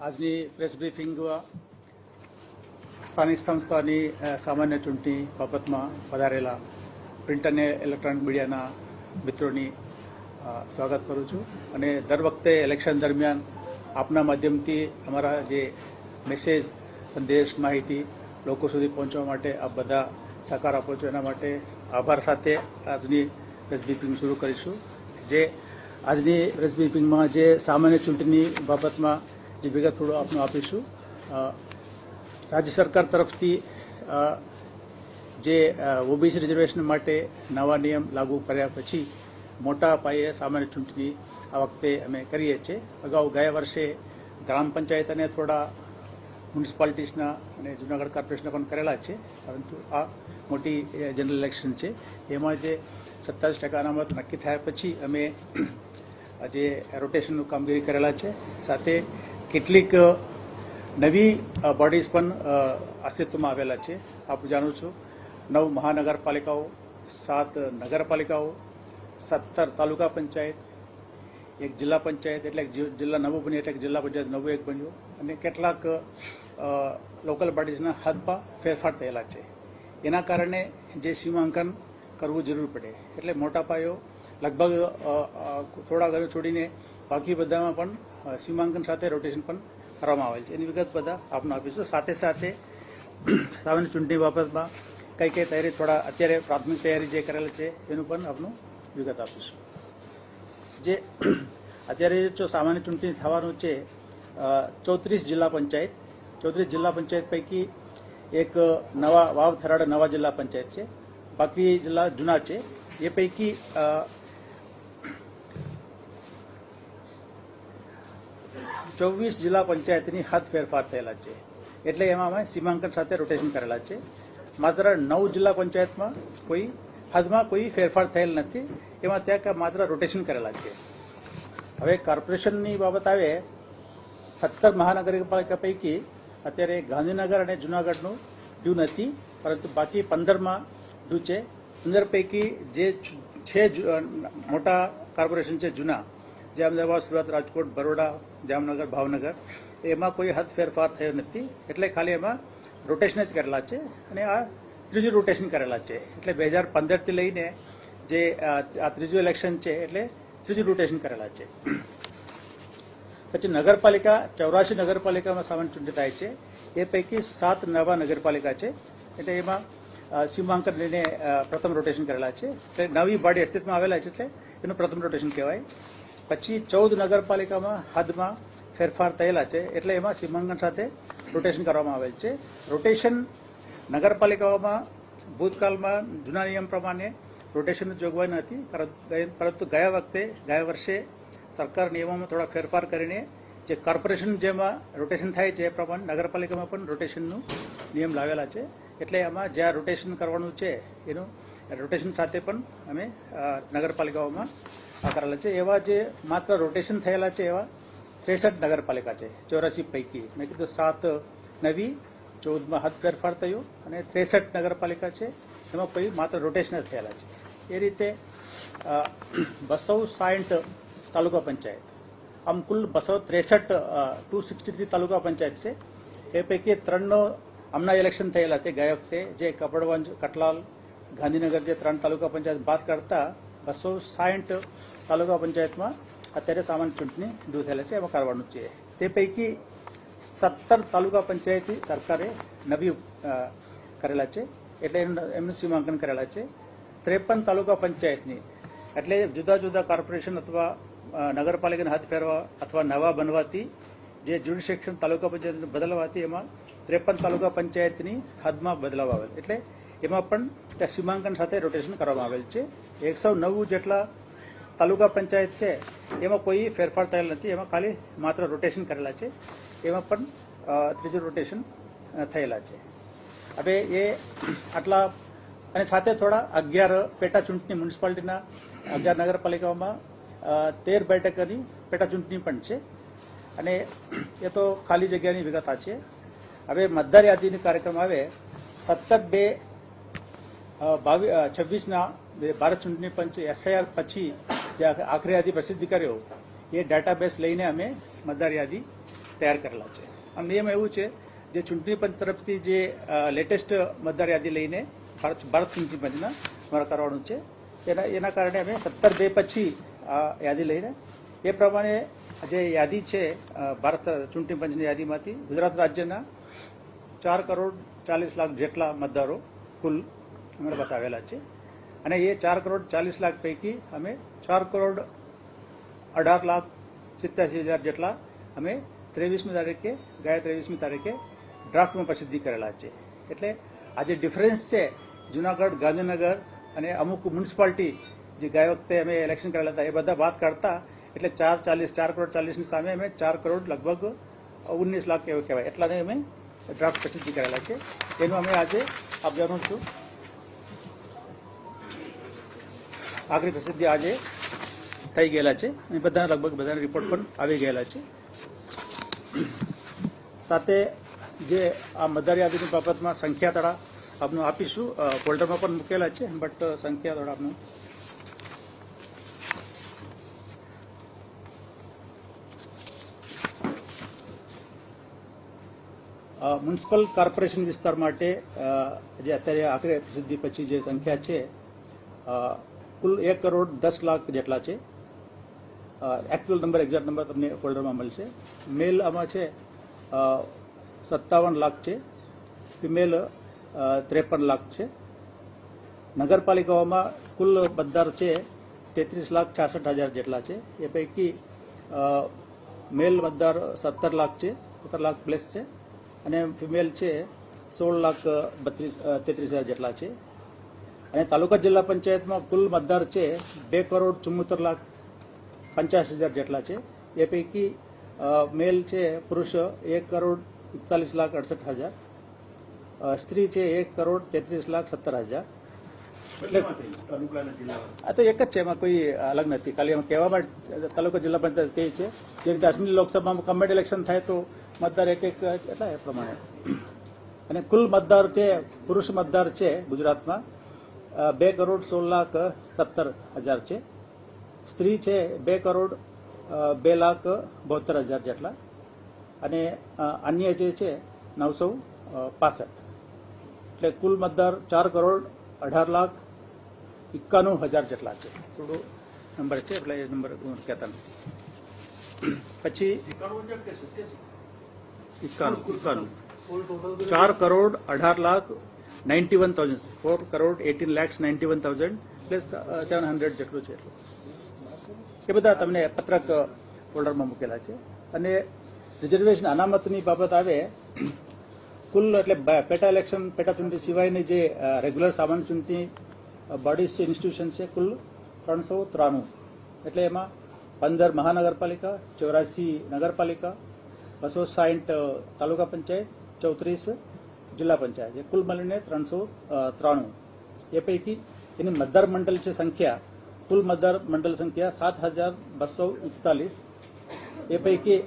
આજની પ્રેસ બ્રીફિંગમાં સ્થાનિક સંસ્થાની સામાન્ય ચૂંટણી બાબતમાં પધારેલા પ્રિન્ટ અને ઇલેક્ટ્રોનિક મીડિયાના મિત્રોની સ્વાગત કરું છું અને દર વખતે ઇલેક્શન દરમિયાન આપના માધ્યમથી અમારા જે મેસેજ સંદેશ માહિતી લોકો સુધી પહોંચવા માટે આપ બધા સહકાર આપો છો એના માટે આભાર સાથે આજની પ્રેસ બ્રીફિંગ શરૂ કરીશું. જે આજની પ્રેસ બ્રીફિંગમાં જે સામાન્ય ચૂંટણી બાબતમાં જે વિગત થોડું આપનું આપીશું. રાજ્ય સરકાર તરફથી જે ઓબીસી રિઝર્વેશન માટે નવા નિયમ લાગુ કર્યા પછી મોટા પાયે સામાન્ય ચૂંટણી આ વખતે અમે કરીએ છીએ. અગાઉ ગયા વર્ષે ગ્રામ પંચાયત અને થોડા મ્યુનિસિપાલિટીઝના અને જૂનાગઢ કોર્પોરેશનના પણ કરેલા છે, પરંતુ આ મોટી જનરલ ઇલેક્શન છે. એમાં જે 27% અનામત નક્કી થયા પછી અમે જે રોટેશનનું કામગીરી કરેલા છે. સાથે કેટલીક નવી બોડીઝ પણ અસ્તિત્વમાં આવેલા છે. આપ જાણો છો, 9 મહાનગરપાલિકાઓ, 7 નગરપાલિકાઓ, 17 તાલુકા પંચાયત, એક જિલ્લા પંચાયત, એટલે જિલ્લા નવું બન્યું, એટલે જિલ્લા પંચાયત નવું એક બન્યું, અને કેટલાક લોકલ બોડીઝના હદમાં ફેરફાર થયેલા છે. એના કારણે જે સીમાંકન કરવું જરૂર પડે, એટલે મોટા પાયો લગભગ થોડા ઘણું છોડીને બાકી બધામાં પણ સીમાંકન સાથે રોટેશન પણ કરવામાં આવેલ છે. એની વિગત બધા આપને આપીશું. સાથે સાથે સામાન્ય ચૂંટણી બાબતમાં કઈ કઈ તૈયારી, થોડા અત્યારે પ્રાથમિક તૈયારી જે કરેલ છે એનું પણ આપનું વિગત આપીશું. જે અત્યારે જો સામાન્ય ચૂંટણી થવાનું છે 34 જિલ્લા પંચાયત, 34 જિલ્લા પંચાયત પૈકી એક નવા વાવ થરાડ નવા જિલ્લા પંચાયત છે, બાકી જિલ્લા જૂના છે. એ પૈકી 24 જિલ્લા પંચાયતની હદ ફેરફાર થયેલા છે, એટલે એમાં અમે સીમાંકન સાથે રોટેશન કરેલા છે. માત્ર 9 જિલ્લા પંચાયતમાં કોઈ હદમાં કોઈ ફેરફાર થયેલ નથી, એમાં ત્યાં માત્ર રોટેશન કરેલા છે. હવે કોર્પોરેશનની બાબત આવે, 17 મહાનગરપાલિકા પૈકી અત્યારે ગાંધીનગર અને જૂનાગઢનું ડ્યુ નથી, પરંતુ બાકી 15માં ડ્યુ છે. 15 પૈકી જે 6 મોટા કોર્પોરેશન છે જૂના, જે અમદાવાદ, સુરત, રાજકોટ, બરોડા, જામનગર, ભાવનગર, એમાં કોઈ હદ ફેરફાર થયો નથી, એટલે ખાલી એમાં રોટેશન જ કરેલા છે. અને આ ત્રીજું રોટેશન કરેલા છે, એટલે 2015થી લઈને જે આ ત્રીજું ઇલેક્શન છે, એટલે ત્રીજું રોટેશન કરેલા છે. પછી નગરપાલિકા 84 નગરપાલિકામાં સામાન્ય ચૂંટણી થાય છે. એ પૈકી 7 નવા નગરપાલિકા છે, એટલે એમાં સીમાંકન લઈને પ્રથમ રોટેશન કરેલા છે. એટલે નવી બોડી અસ્તિત્વમાં આવેલા છે, એટલે એનું પ્રથમ રોટેશન કહેવાય. પછી 14 નગરપાલિકામાં હદમાં ફેરફાર થયેલા છે, એટલે એમાં સીમાંકન સાથે રોટેશન કરવામાં આવેલ છે. રોટેશન નગરપાલિકાઓમાં ભૂતકાળમાં જૂના નિયમ પ્રમાણે રોટેશનની જોગવાઈ નથી, પરંતુ ગયા વર્ષે સરકાર નિયમોમાં થોડા ફેરફાર કરીને જે કોર્પોરેશન જેમાં રોટેશન થાય છે એ પ્રમાણે નગરપાલિકામાં પણ રોટેશનનું નિયમ લાવેલા છે. એટલે આમાં જ્યાં રોટેશન કરવાનું છે એનું રોટેશન સાથે પણ અમે નગરપાલિકાઓમાં કરેલા છે. એવા જે માત્ર રોટેશન થયેલા છે એવા 63 નગરપાલિકા છે 84 પૈકી. મેં કીધું 7 નવી, 14માં હદ ફેરફાર થયો, અને 63 નગરપાલિકા છે એમાં કોઈ માત્ર રોટેશન જ થયેલા છે. એ રીતે 260 તાલુકા પંચાયત, આમ કુલ 263 તાલુકા પંચાયત છે. એ પૈકી 3નો હમણાં ઇલેક્શન થયેલા તે ગયા વખતે, જે કપડવંજ, કટલાલ, ગાંધીનગર, જે 3 તાલુકા પંચાયત બાદ કરતા 260 તાલુકા પંચાયતમાં અત્યારે સામાન્ય ચૂંટણી દૂર થયેલા છે, એમાં કરવાનું છે. તે પૈકી 17 તાલુકા પંચાયતી સરકારે નવી કરેલા છે, એટલે એમનું સીમાંકન કરેલા છે. 53 તાલુકા પંચાયતની, એટલે જુદા જુદા કોર્પોરેશન અથવા નગરપાલિકાને હદ ફેરવા અથવા નવા બનવાથી જે જ્યુડિશિયલ તાલુકા પંચાયત બદલવાથી એમાં 53 તાલુકા પંચાયતની હદમાં બદલાવ આવેલ, એટલે એમાં પણ ત્યાં સીમાંકન સાથે રોટેશન કરવામાં આવેલ છે. 109 જેટલા તાલુકા પંચાયત છે એમાં કોઈ ફેરફાર થયેલ નથી, એમાં ખાલી માત્ર રોટેશન કરેલા છે. એમાં પણ ત્રીજું રોટેશન થયેલા છે. હવે એ આટલા, અને સાથે થોડા 11 પેટા ચૂંટણી મ્યુનિસિપાલિટીના 11 નગરપાલિકાઓમાં 13 બેઠકોની પેટા ચૂંટણી પણ છે, અને એ તો ખાલી જગ્યાની વિગત આ છે. હવે મતદાર યાદીનો કાર્યક્રમ આવે 17/2/26ના ભારત ચૂંટણી પંચે SIR પછી જે આખરી યાદી પ્રસિદ્ધ કર્યો, એ ડેટાબેઝ લઈને અમે મતદાર યાદી તૈયાર કરેલા છે. આ નિયમ એવું છે, જે ચૂંટણી પંચ તરફથી જે લેટેસ્ટ મતદાર યાદી લઈને ભારત ચૂંટણી પંચના અમારે કરવાનું છે, એના કારણે અમે 17/2 પછી આ યાદી લઈને એ પ્રમાણે જે યાદી છે ભારત ચૂંટણી પંચની યાદીમાંથી ગુજરાત રાજ્યના 4,40,00,000 જેટલા મતદારો કુલ અમારા પાસે આવેલા છે. અને એ 4,40,00,000 પૈકી અમે 4,18,87,000 જેટલા અમે 23મી તારીખે ગયા 23મી તારીખે ડ્રાફ્ટમાં પ્રસિદ્ધિ કરેલા છે. એટલે આ જે ડિફરન્સ છે જુનાગઢ, ગાંધીનગર અને અમુક મ્યુનિસિપાલિટી જે ગયા વખતે અમે ઇલેક્શન કરેલા હતા એ બધા વાત કરતા એટલે 4,40,ની સામે અમે 4 કરોડ લગભગ 19 લાખ એવું કહેવાય એટલાને અમે ડ્રાફ્ટ પ્રસિદ્ધિ કરેલા છે. એનું અમે આજે આપ જાણો છું આખરી પ્રસિદ્ધિ આજે થઈ ગયેલા છે અને બધાના લગભગ બધાના રિપોર્ટ પણ આવી ગયેલા છે. સાથે જે આ મતદાર યાદીની બાબતમાં સંખ્યા તળા આપનું આપીશું, ફોલ્ડરમાં પણ મૂકેલા છે, બટ સંખ્યા તળા આપનું મ્યુનિસિપલ કોર્પોરેશન વિસ્તાર માટે જે અત્યારે આખરે પ્રસિદ્ધિ પછી જે સંખ્યા છે કુલ 1,10,00,000 જેટલા છે. એકચ્યુઅલ નંબર, એક્ઝેક્ટ નંબર તમને ફોલ્ડરમાં મળશે. મેલ આમાં છે 57 લાખ છે, ફિમેલ 53 લાખ છે. નગરપાલિકાઓમાં કુલ મતદાર છે 33,66,000 જેટલા છે. એ પૈકી મેલ મતદાર 17 લાખ છે, 17 લાખ પ્લસ છે, અને ફિમેલ છે 16,33,000 જેટલા છે. અને તાલુકા જિલ્લા પંચાયતમાં કુલ મતદાર છે 2,74,85,000 જેટલા છે. એ પૈકી મેલ છે પુરુષ 1,41,68,000, સ્ત્રી છે 1,33,17,000. એટલે આ તો એક જ છે, એમાં કોઈ અલગ નથી. ખાલી એમાં કહેવામાં તાલુકા જિલ્લા પંચાયત કહે છે જે રીતે અસમી લોકસભામાં કમ્બાઇન્ડ ઇલેક્શન થાય તો મતદાર એક એટલા એ પ્રમાણે. અને કુલ મતદાર છે પુરુષ મતદાર છે ગુજરાતમાં 2,16,17,000 છે. સ્ત્રી છે 2,02,72,000 જેટલા. અને અન્ય જે છે 965. એટલે કુલ મતદાર 4,18,91,000 જેટલા છે. થોડો નંબર છે એટલે એ નંબર કહેતા નથી. પછી 91 4,18,91,000 4,18,91,000 પ્લસ 700 જેટલું છે. એ બધા તમને પત્રક ફોલ્ડરમાં મૂકેલા છે. અને રિઝર્વેશન અનામતની બાબત આવે કુલ એટલે પેટા ઇલેક્શન, પેટા ચૂંટણી સિવાયની જે રેગ્યુલર સામાન્ય ચૂંટણી બોડીઝ છે, ઇન્સ્ટિટ્યુશન છે, કુલ 393. એટલે એમાં 15 મહાનગરપાલિકા, 84 નગરપાલિકા, 260 તાલુકા પંચાયત, 34 જિલ્લા પંચાયત, એ કુલ મળીને 393. એ પૈકી એની મતદાર મંડળ છે સંખ્યા, કુલ મતદાર મંડળ સંખ્યા 7,241. એ પૈકી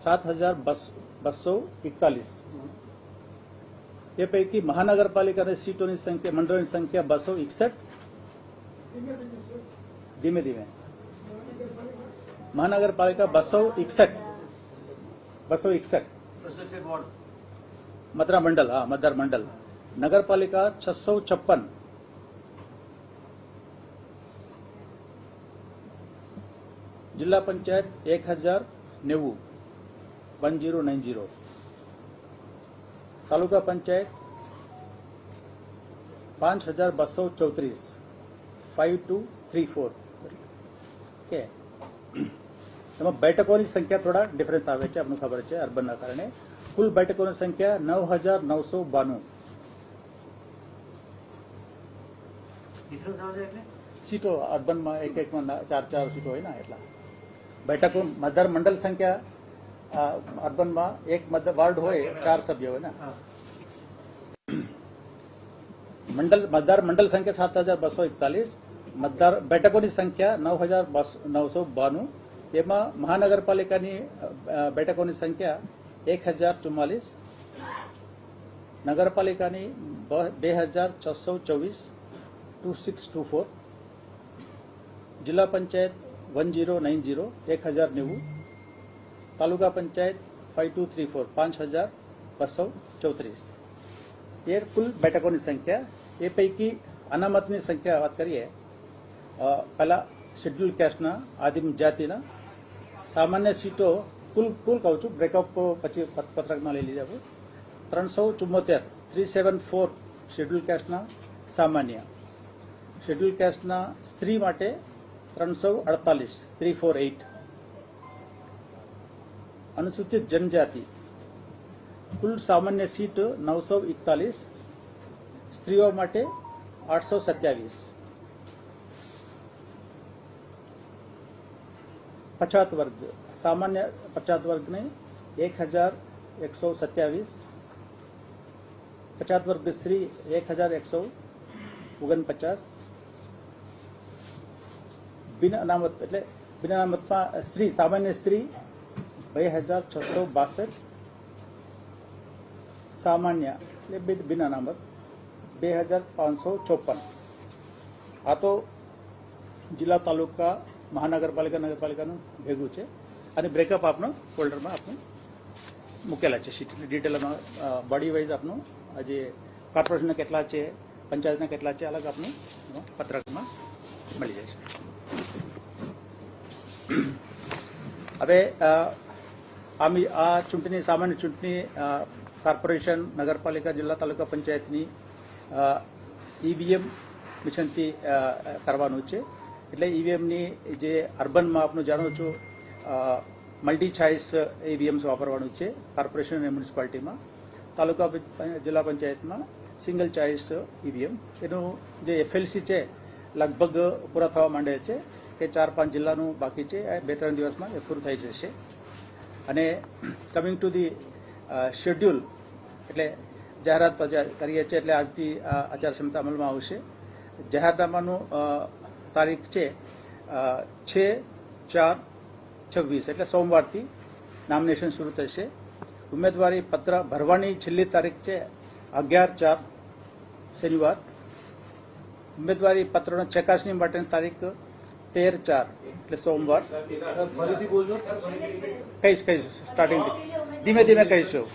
7,241. એ પૈકી મહાનગરપાલિકાની સીટોની સંખ્યા, મંડળની સંખ્યા 261. ધીમે ધીમે મહાનગરપાલિકા 261 મતદાર મંડળ, હા મતદાર મંડળ. નગરપાલિકા 656. જિલ્લા પંચાયત 1,090. તાલુકા પંચાયત 5,234. 5234. કે એમાં બેઠકોની સંખ્યા થોડા ડિફરન્સ આવે છે, આપણને ખબર છે અર્બનના કારણે. કુલ બેઠકોની સંખ્યા 9,992. સીટો અર્બનમાં એકમાં 4 સીટો હોય ને એટલા બેઠકો. મતદાર મંડળ સંખ્યા અર્બનમાં એક વાર્ડ હોય 4 સભ્ય હોય ને. મતદાર મંડળ સંખ્યા 7,241. મતદાર બેઠકોની સંખ્યા 9,992. એમાં મહાનગરપાલિકાની બેઠકોની સંખ્યા 1,044. નગરપાલિકાની 2,624. 2624. જિલ્લા પંચાયત 1090. 1,090. તાલુકા પંચાયત 5234 5234 એ કુલ બેઠકોની સંખ્યા. એ પૈકી અનામતની સંખ્યા વાત કરીએ, પહેલા શેડ્યુલ કાસ્ટના, આદિમ જાતિના સામાન્ય સીટો કુલ કહું છું, બ્રેકઅપ પછી પત્રકમાં લઈ લીધા છે. 374 શેડ્યુલ કાસ્ટના સામાન્ય. શેડ્યુલ કાસ્ટના સ્ત્રી માટે 348 અનુસૂચિત જનજાતિ કુલ સામાન્ય સીટ 941, સ્ત્રીઓ માટે 827. પછાત વર્ગ સામાન્ય પછાત વર્ગને 1127, પછાત વર્ગ સ્ત્રી 1149. બિન અનામત એટલે બિન અનામતમાં સ્ત્રી સામાન્ય સ્ત્રી 2662, સામાન્ય એટલે બિન અનામત 2554. આ તો જિલ્લા, તાલુકા, મહાનગરપાલિકા, નગરપાલિકાનું ભેગું છે અને બ્રેકઅપ આપનો ફોલ્ડરમાં આપનું મૂકેલા છે. સીટની ડિટેલમાં બોડી વાઇઝ આપનું આજે કોર્પોરેશનના કેટલા છે, પંચાયતના કેટલા છે, અલગ આપનું પત્રકમાં મળી જાય છે. હવે આ ચૂંટણી, સામાન્ય ચૂંટણી કોર્પોરેશન, નગરપાલિકા, જિલ્લા, તાલુકા પંચાયતની ઈવીએમ મિશનથી કરવાનું છે. એટલે ઈવીએમની જે અર્બનમાં આપનું જાણો છો મલ્ટી ચોઇસ ઈવીએમ્સ વાપરવાનું છે કોર્પોરેશન અને મ્યુનિસિપાલિટીમાં. તાલુકા, જિલ્લા પંચાયતમાં સિંગલ ચોઇસ ઈવીએમ. એનું જે એફએલસી છે લગભગ પૂરા થવા માંડે છે કે 4-5 જિલ્લાનું બાકી છે. 2-3 દિવસમાં એ પૂરું થઈ જશે. અને કમિંગ ટુ ધી શેડ્યુલ એટલે જાહેરાત કરીએ છીએ એટલે આજથી આચારસંહિતા અમલમાં આવશે. જાહેરનામાનું તારીખ છે 6/4/26 એટલે સોમવારથી નોમિનેશન શરૂ થશે. ઉમેદવારી પત્ર ભરવાની છેલ્લી તારીખ છે 11/4 શનિવાર. ઉમેદવારી પત્રનો ચકાસણી માટેની તારીખ 13/4 એટલે સોમવાર. કહીશ સ્ટાર્ટિંગ ધીમે કહીશું.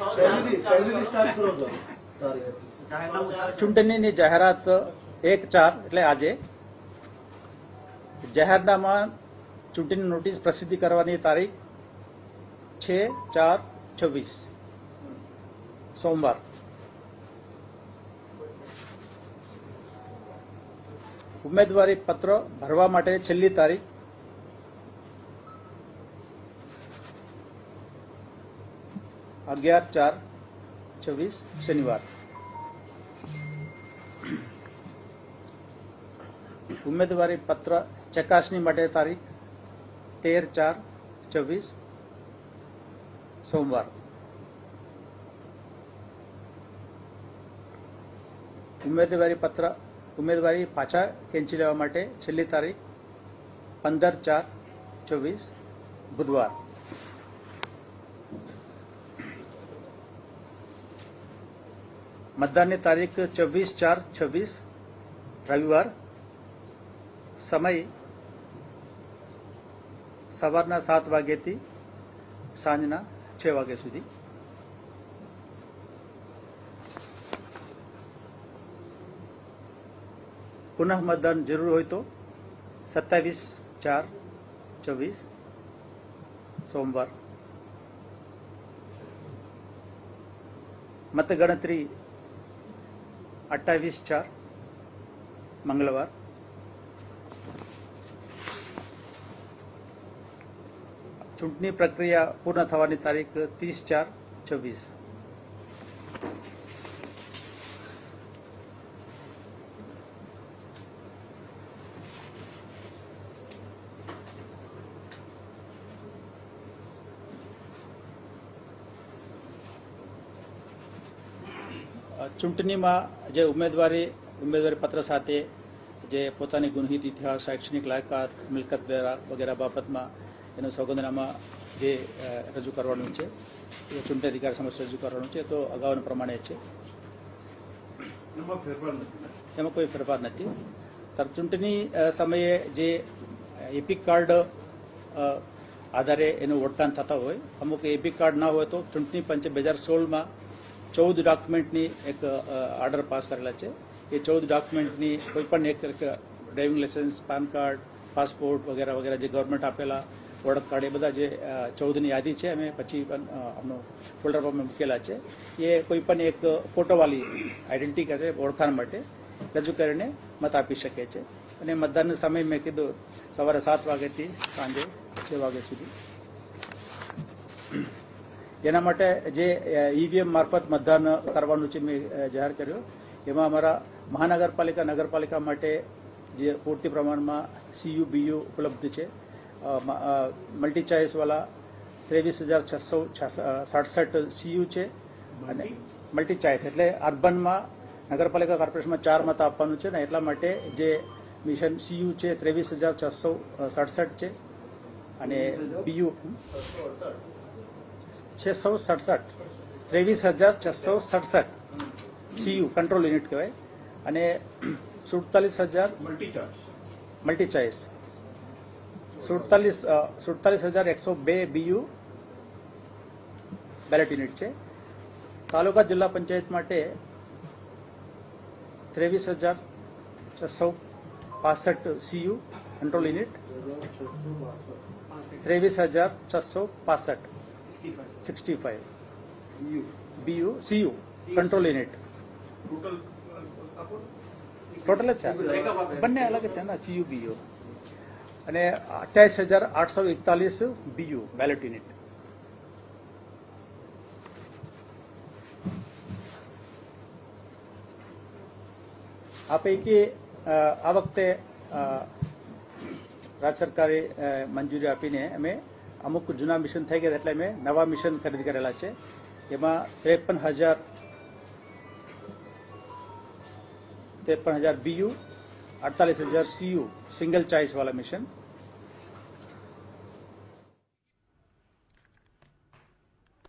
ચૂંટણીની જાહેરાત 1/4 એટલે આજે. જાહેરનામા ચૂંટણી નોટિસ પ્રસિદ્ધ કરવાની તારીખ 6/4/26 સોમવાર. ઉમેદવારી પત્ર ભરવા માટે છેલ્લી તારીખ 11/4/26 શનિવાર. ઉમેદવારી પત્ર ચકાસણી માટે તારીખ 13/4/26 સોમવાર. ઉમેદવારી પાછા ખેંચી લેવા માટે છેલ્લી તારીખ 15/4/26 બુધવાર. મતદાનની તારીખ 24/4/26 રવિવાર. સમય સવારના 7 વાગ્યાથી સાંજના 6 વાગ્યા સુધી. પુનઃ મતદાન જરૂર હોય તો 27/4/26 સોમવાર. મતગણતરી 28/4 મંગળવાર. ચૂંટણી પ્રક્રિયા પૂર્ણ થવાની તારીખ 30/4/26. ચૂંટણીમાં જે ઉમેદવારી પત્ર સાથે જે પોતાની ગુણહિત ઇતિહાસ, શૈક્ષણિક લાયકાત, મિલકત વગેરે બાબતમાં એનું સોગંદનામા જે રજૂ કરવાનું છે એ ચૂંટણી અધિકારી સમક્ષ રજૂ કરવાનું છે. તો અગાઉના પ્રમાણે છે, એમાં કોઈ ફેરફાર નથી. ચૂંટણી સમયે જે એપિક કાર્ડ આધારે એનું ઓળખાણ થતા હોય. અમુક એપી કાર્ડ ના હોય તો ચૂંટણી પંચે 2016માં 14 ડોક્યુમેન્ટની એક ઓર્ડર પાસ કરેલા છે. એ 14 ડોક્યુમેન્ટની કોઈ પણ એક driving licence, PAN card, passport વગેરે વગેરે જે ગવર્મેન્ટ આપેલા ઓળખ કાર્ડ એ બધા જે 14ની યાદી છે અમે પછી પણ અમનો ફોલ્ડર પર મૂકેલા છે. એ કોઈ પણ એક ફોટોવાળી આઈડેન્ટિટી છે ઓળખાણ માટે રજૂ કરીને મત આપી શકે છે. અને મતદાનનો સમય મેં કીધું સવારે 7 વાગ્યાથી સાંજે 6 વાગ્યા સુધી. એના માટે જે ઈવીએમ મારફત મતદાન કરવાનું છે મેં જાહેર કર્યો. એમાં અમારા મહાનગરપાલિકા નગરપાલિકા માટે જે પૂરતી પ્રમાણમાં સીયુ બીયુ ઉપલબ્ધ છે. મલ્ટી ચોઇસવાળા 23,667 સીયુ છે. અને મલ્ટી ચોઇસ એટલે અર્બનમાં નગરપાલિકા કોર્પોરેશનમાં 4 મત આપવાનું છે ને એટલા માટે જે મિશન સીયુ છે 23,667 છે. અને બીયુ 667 23,667 સીયુ કંટ્રોલ યુનિટ કહેવાય. અને 47,000 multi choice 47,102 BU ballot unit છે. તાલુકા જિલ્લા પંચાયત માટે 23,665 Cu control unit, 23,665 65 BU Cu control unit. Total જ છે, બંને અલગ જ છે ને સીયુ બીયુ. અને 28,841 બીયુ બેલેટ યુનિટ. આ પૈકી આ વખતે રાજ્ય સરકારે મંજૂરી આપીને અમે અમુક જૂના મિશન થઈ ગયા એટલે અમે નવા મિશન ખરીદ કરેલા છે. એમાં 53,000 બીયુ, 48,000 સીયુ સિંગલ ચોઇસ વાળા મિશન,